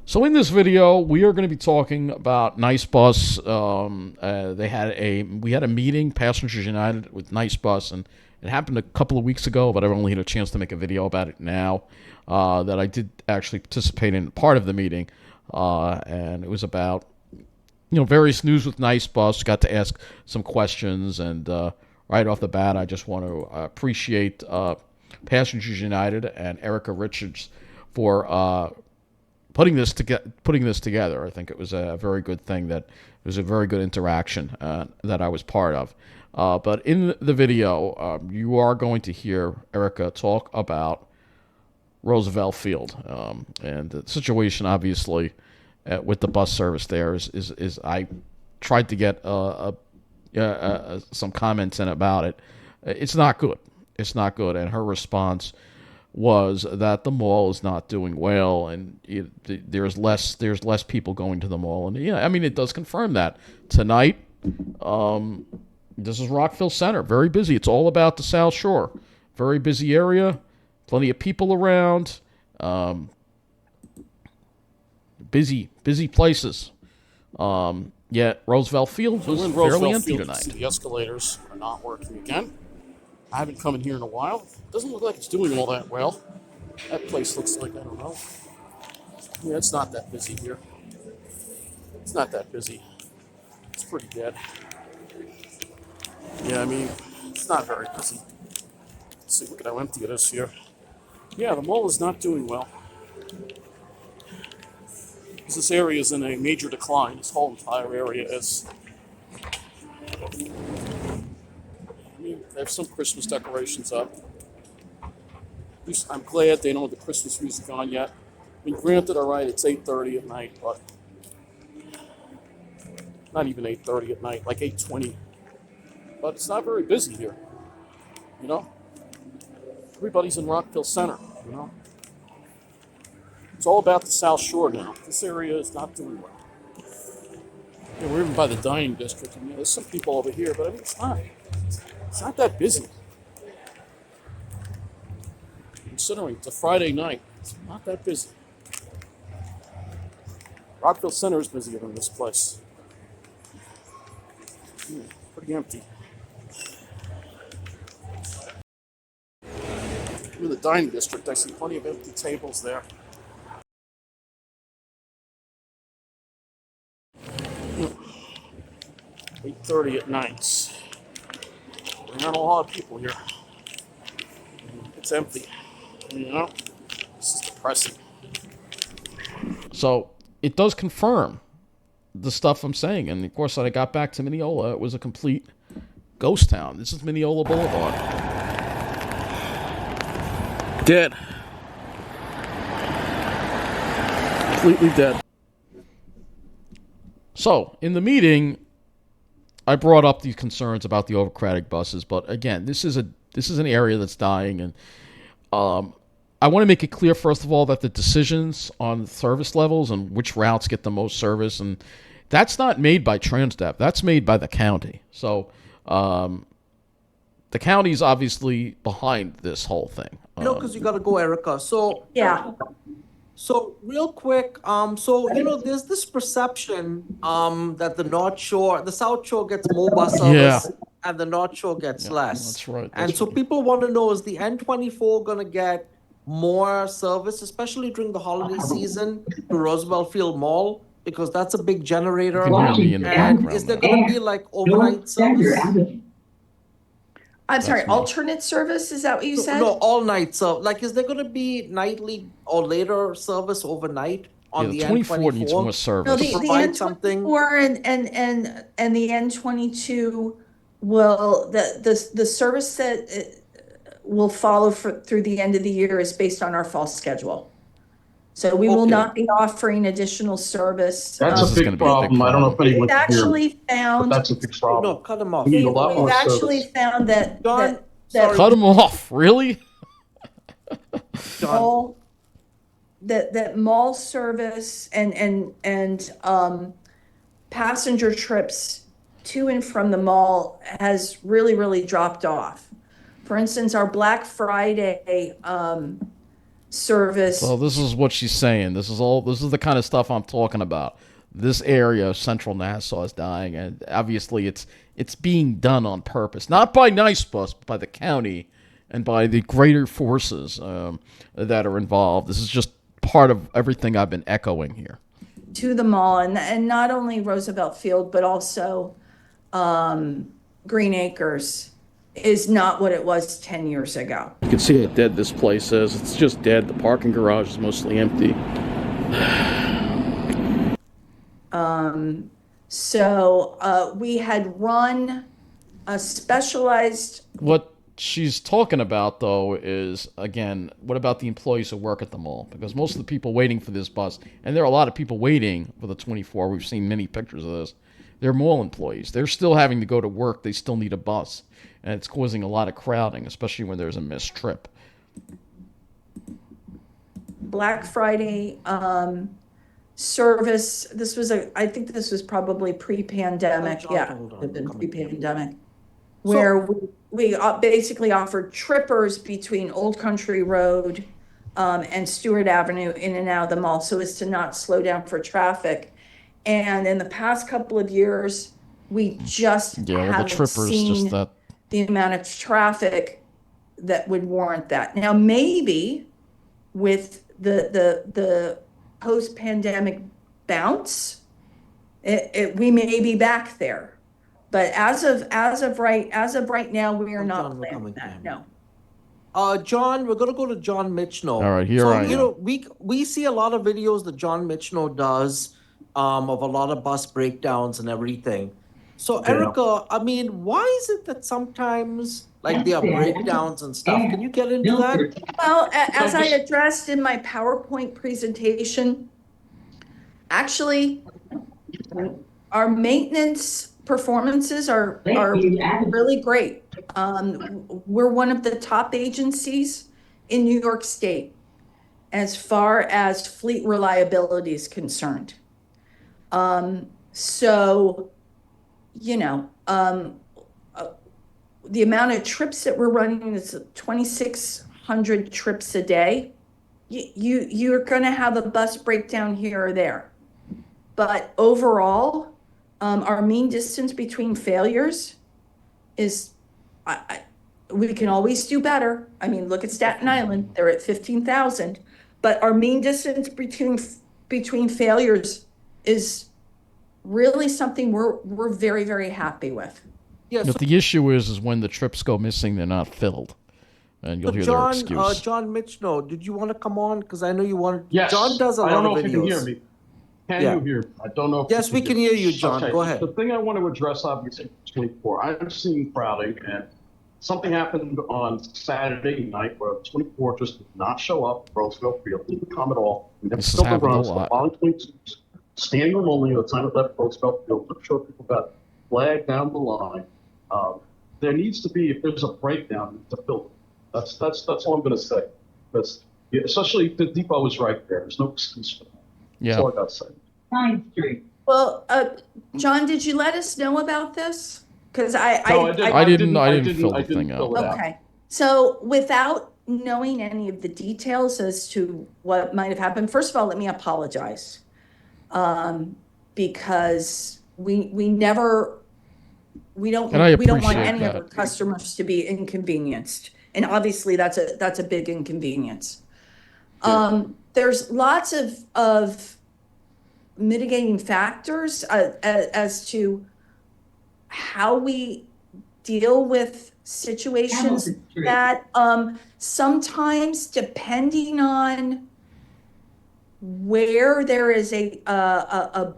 So in this video, we are going to be talking about Nice Bus. We had a meeting, Passengers United with Nice Bus, and it happened a couple of weeks ago, but I've only had a chance to make a video about it now. That I did actually participate in part of the meeting, and it was about various news with Nice Bus. Got to ask some questions, and right off the bat, I just want to appreciate Passengers United and Erica Richards for putting this together. I think it was a very good thing. That it was a very good interaction that I was part of. But in the video, you are going to hear Erica talk about Roosevelt Field and the situation. Obviously, with the bus service there is I tried to get some comments in about it. It's not good. It's not good. And her response was that the mall is not doing well, and there's less people going to the mall. And yeah, I mean, it does confirm that tonight. This is Rockville Center, very busy. It's all about the South Shore, very busy area, plenty of people around, busy places. Yet Roosevelt Field was fairly empty tonight. The escalators are not working again. I haven't come in here in a while. Doesn't look like it's doing all that well. That place looks like, I don't know. Yeah, it's not that busy here. It's not that busy. It's pretty dead. Yeah, I mean, it's not very busy. Let's see, look at how empty it is here. Yeah, the mall is not doing well. This area is in a major decline. This whole entire area is. They have some Christmas decorations up. At least I'm glad they don't have the Christmas music on yet. I mean, granted, all right, it's 8:30 at night, but not even 8:30 at night, like 8:20. But it's not very busy here, you know? Everybody's in Rockville Center, you know? It's all about the South Shore now. This area is not doing well. Yeah, we're even by the dining district, and there's some people over here, but I mean, it's not that busy. Considering it's a Friday night, it's not that busy. Rockville Center is busier than this place. Pretty empty. In the dining district, I see plenty of empty tables there. 8:30 at night. There's not a lot of people here. It's empty. You know? This is depressing. So it does confirm the stuff I'm saying. And of course, when I got back to Mineola, it was a complete ghost town. This is Mineola Boulevard. Dead. Completely dead. So, in the meeting, I brought up these concerns about the overcrowded buses, but again, this is an area that's dying, and I want to make it clear, first of all, that the decisions on service levels and which routes get the most service, and that's not made by Transdev. That's made by the county. So the county's obviously behind this whole thing. Because you got to go, Erica. So Yeah. So real quick, there's this perception that the South Shore gets more bus service and the North Shore gets less. That's right. And so people want to know, is the N24 going to get more service, especially during the holiday season, to Roosevelt Field Mall? Because that's a big generator. You can hear me in the And background is there there. going to be like overnight service? I'm sorry, me. alternate service, is that what you said? No, all night. So, like, is there going to be nightly or later service overnight on The the 24 needs more N24? No, service. the provide something? N24 and the N22 will, the service that will follow through the end of the year is based on our fall schedule. So we will Okay. not be offering additional service. That's This a is gonna big be a big problem. I don't know if problem. anyone We've can hear me, actually but found, that's a big No, problem. cut them off. We need a lot more we've actually service. found that, Don, that sorry. Cut them off, really? John, mall, that mall service and passenger trips to and from the mall has really dropped off. For instance, our Black Friday service. So this is what she's saying. This is the kind of stuff I'm talking about. This area of central Nassau is dying, and obviously it's being done on purpose, not by Nice Bus, but by the county and by the greater forces that are involved. This is just part of everything I've been echoing here. To the mall, and not only Roosevelt Field, but also Green Acres is not what it was 10 years ago. You can see how dead this place is. It's just dead. The parking garage is mostly empty. So we had run a specialized. What she's talking about, though, is, again, what about the employees who work at the mall? Because most of the people waiting for this bus, and there are a lot of people waiting for the 24, we've seen many pictures of this, they're mall employees. They're still having to go to work. They still need a bus. And it's causing a lot of crowding, especially when there's a missed trip. Black Friday service. I think this was probably pre-pandemic. John, Yeah, hold on, it'd been come pre-pandemic. Where we basically offered trippers between Old Country Road and Stewart Avenue in and out of the mall so as to not slow down for traffic. And in the past couple of years, we just haven't seen the amount of traffic that would warrant that. Now, maybe with the post-pandemic bounce, we may be back there. But as of right now, we are not planning that. No. John, we're gonna go to John Michno. All right, here I am. We see a lot of videos that John Michno does of a lot of bus breakdowns and everything. So Erica, I mean, why is it that sometimes like there are breakdowns and stuff? Can you get into that? Well, as I addressed in my PowerPoint presentation, actually, our maintenance performances are really great. We're one of the top agencies in New York State as far as fleet reliability is concerned. So, you know, the amount of trips that we're running is 2,600 trips a day. You're going to have a bus breakdown here or there. But overall, our mean distance between failures is, we can always do better. I mean, look at Staten Island, they're at 15,000. But our mean distance between failures is really something we're very, very happy with. Yeah, But the issue is when the trips go missing, they're not filled. And you'll hear their excuse. John Michno, did you want to come on? Because I know you want. Yes. John does a lot of videos. I don't know if you can hear me. Can you hear me? I don't know. Yes, we can hear you, John. Okay. Go ahead. The thing I want to address, obviously, 24. I've seen crowding, and something happened on Saturday night where 24 just did not show up. Roosevelt Field didn't come at all. We never filled the runs. The following 22s, standing room only at the time it left Roosevelt Field. I'm sure people got flagged down the line. There needs to be, if there's a breakdown, to fill it. That's all I'm going to say. Because especially the depot is right there. There's no excuse for that. Yeah. That's all I got to say. 9th Street. Well, John, did you let us know about this? Because I didn't fill the thing out. Okay. So without knowing any of the details as to what might have happened, first of all, let me apologize. Because we don't want any of our customers to be inconvenienced. And obviously that's a big inconvenience. There's lots of mitigating factors as to how we deal with situations that sometimes, depending on where there is a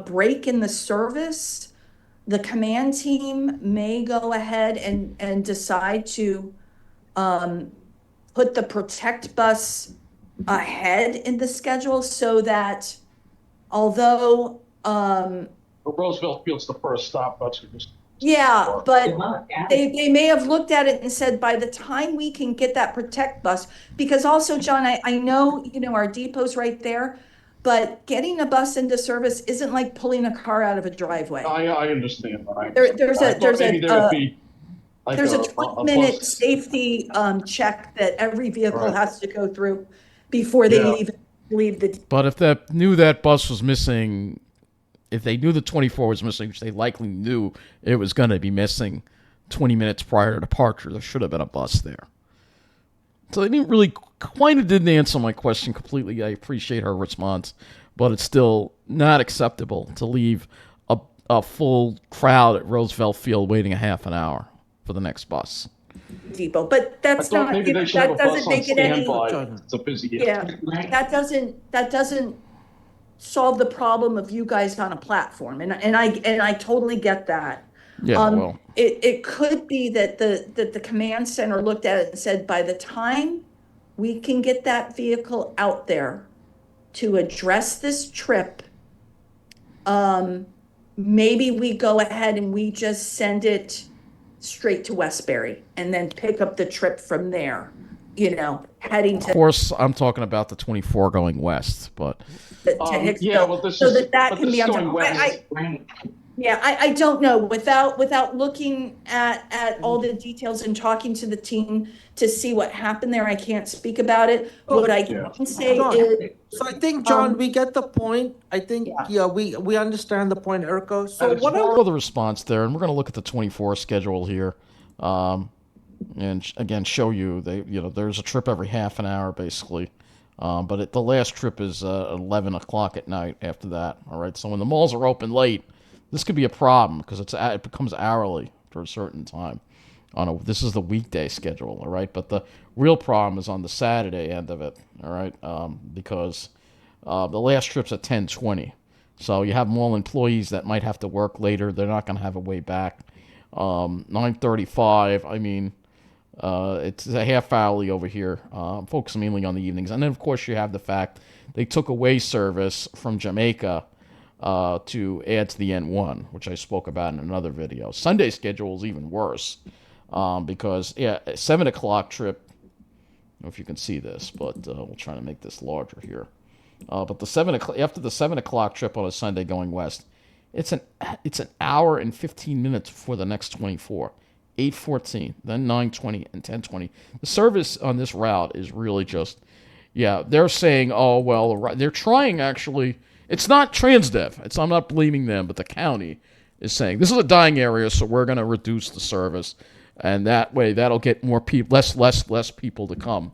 break in the service, the command team may go ahead and decide to put the Protect bus ahead in the schedule so that although Roosevelt Field's the first stop. But they may have looked at it and said, by the time we can get that Protect bus, because also, John, I know, our depot's right there, but getting a bus into service isn't like pulling a car out of a driveway. I understand. There's like There's a a 20-minute bus. safety check that every vehicle Right. has to go through before they Yeah. even leave the. But if they knew that bus was missing, if they knew the 24 was missing, which they likely knew it was going to be missing 20 minutes prior to departure, there should have been a bus there. So they didn't really, kind of didn't answer my question completely. I appreciate her response, but it's still not acceptable to leave a full crowd at Roosevelt Field waiting a half an hour for the next bus. Depot, but I that's thought not, maybe they should have that a bus doesn't on make it any, standby. It's a busy day. yeah, that doesn't solve the problem of you guys on a platform, and I totally get that. Yeah, well, It could be that the command center looked at it and said, by the time we can get that vehicle out there to address this trip, maybe we go ahead and we just send it straight to Westbury and then pick up the trip from there, heading of to course, I'm talking about the 24 going west, but Hicksville, Yeah, well, this so is that but can this be is on going top. west. I don't know, without looking at all the details and talking to the team to see what happened there, I can't speak about it. What I Yeah. can say John, is, so I think, John, Um, we get the point. I think, yeah, we understand the point, Erica. So And it's what I for the response there, and we're going to look at the 24 schedule here, and again show you there's a trip every half an hour basically, but the last trip is 11 o'clock at night after that. All right, so when the malls are open late, this could be a problem because it becomes hourly for a certain time. This is the weekday schedule, all right, but the real problem is on the Saturday end of it, all right, because the last trip's at 10:20. So you have mall employees that might have to work later. They're not going to have a way back. 9:35. I mean, it's a half hourly over here. Focus mainly on the evenings, and then of course you have the fact they took away service from Jamaica to add to the N1, which I spoke about in another video. Sunday schedule is even worse because a 7 o'clock trip. I don't know if you can see this, but we'll try to make this larger here. But the 7 o'clock after the 7 o'clock trip on a Sunday going west, it's an hour and 15 minutes before the next 24. 8:14, then 9:20 and 10:20. The service on this route is really just, they're saying, oh well, they're trying actually. It's not Transdev. I'm not blaming them, but the county is saying this is a dying area, so we're going to reduce the service, and that way that'll get more people, less people to come.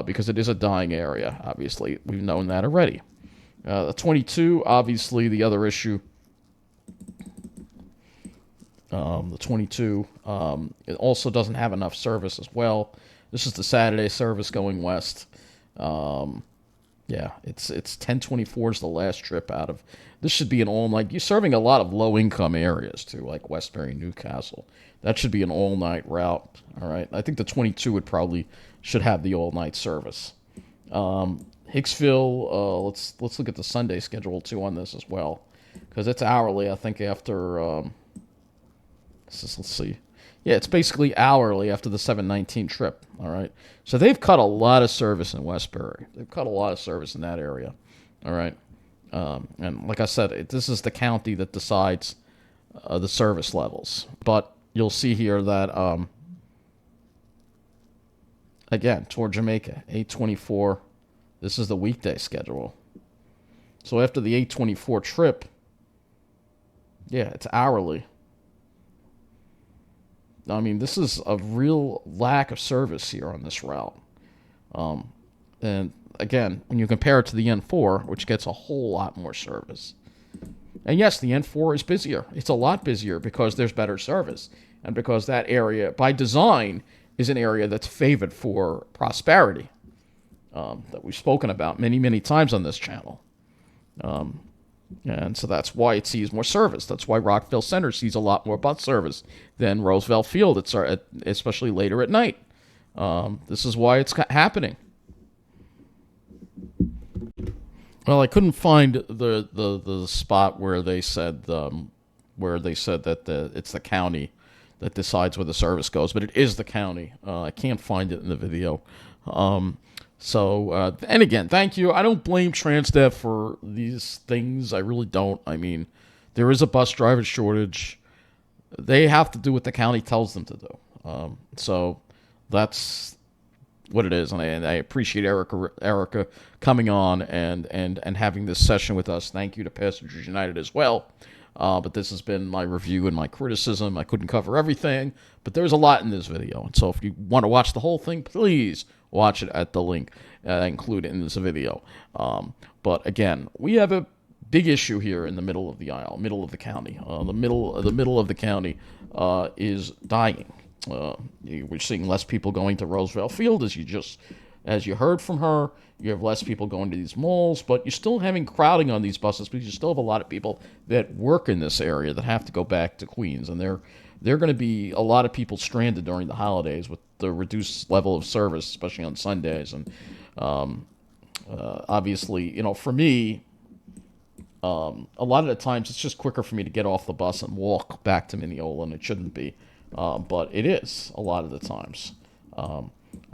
Because it is a dying area, obviously. We've known that already. The 22, obviously, the other issue. The 22, it also doesn't have enough service as well. This is the Saturday service going west. It's 10:24 is the last trip out of. This should be an all-night. You're serving a lot of low-income areas too, like Westbury, Newcastle. That should be an all-night route. All right, I think the 22 should have the all-night service. Hicksville. Let's look at the Sunday schedule too on this as well, because it's hourly. I think after. Let's see. Yeah, it's basically hourly after the 7:19 trip. All right, so they've cut a lot of service in Westbury. They've cut a lot of service in that area. All right, and like I said, this is the county that decides the service levels. But you'll see here that again toward Jamaica, 8:24. This is the weekday schedule. So after the 8:24 trip, it's hourly. I mean, this is a real lack of service here on this route. And again, when you compare it to the N4, which gets a whole lot more service. And yes, the N4 is busier. It's a lot busier because there's better service. And because that area, by design, is an area that's favored for prosperity. That we've spoken about many, many times on this channel. And so that's why it sees more service. That's why Rockville Center sees a lot more bus service than Roosevelt Field, especially later at night. This is why it's happening. Well, I couldn't find the spot where they said that it's the county that decides where the service goes, but it is the county. I can't find it in the video. And again, thank you. I don't blame Transdev for these things. I really don't. I mean, there is a bus driver shortage. They have to do what the county tells them to do. So that's what it is, and I appreciate Erica coming on and having this session with us. Thank you to Passengers United as well. But this has been my review and my criticism. I couldn't cover everything, but there's a lot in this video. And so if you want to watch the whole thing, please watch it at the link included in this video. But again, we have a big issue here in the middle of the aisle, middle of the county. The middle of the county is dying. We're seeing less people going to Roosevelt Field, as you heard from her. You have less people going to these malls, but you're still having crowding on these buses because you still have a lot of people that work in this area that have to go back to Queens, and they're going to be a lot of people stranded during the holidays with the reduced level of service, especially on Sundays. And obviously, for me, a lot of the times it's just quicker for me to get off the bus and walk back to Mineola, and it shouldn't be, but it is a lot of the times.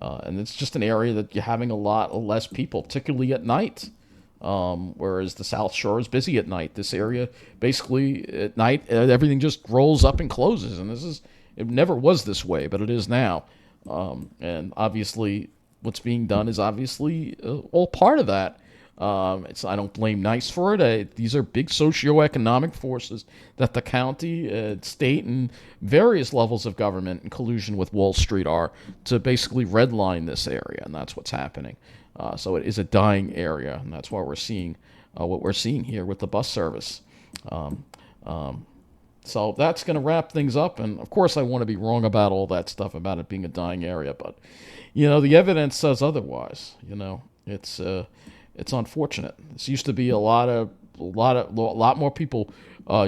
And it's just an area that you're having a lot less people, particularly at night. Whereas the South Shore is busy at night. This area, basically, at night, everything just rolls up and closes. And it never was this way, but it is now. And obviously, what's being done is obviously all part of that. I don't blame NICE for it. These are big socioeconomic forces that the county, state, and various levels of government in collusion with Wall Street are to basically redline this area, and that's what's happening. So it is a dying area, and that's why we're seeing what we're seeing here with the bus service. So that's going to wrap things up, and of course I want to be wrong about all that stuff about it being a dying area, but the evidence says otherwise. It's unfortunate. This used to be a lot more people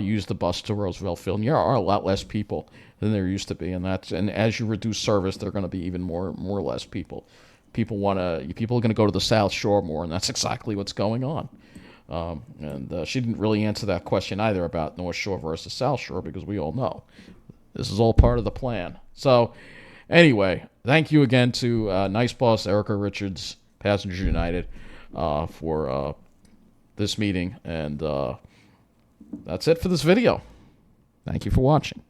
use the bus to Roosevelt Field. And there are a lot less people than there used to be, and as you reduce service, there are going to be even more or less people. People are going to go to the South Shore more, and that's exactly what's going on. And she didn't really answer that question either about North Shore versus South Shore, because we all know this is all part of the plan. So anyway, thank you again to Nice Boss Erica Richards, Passengers United, for this meeting, and that's it for this video. Thank you for watching.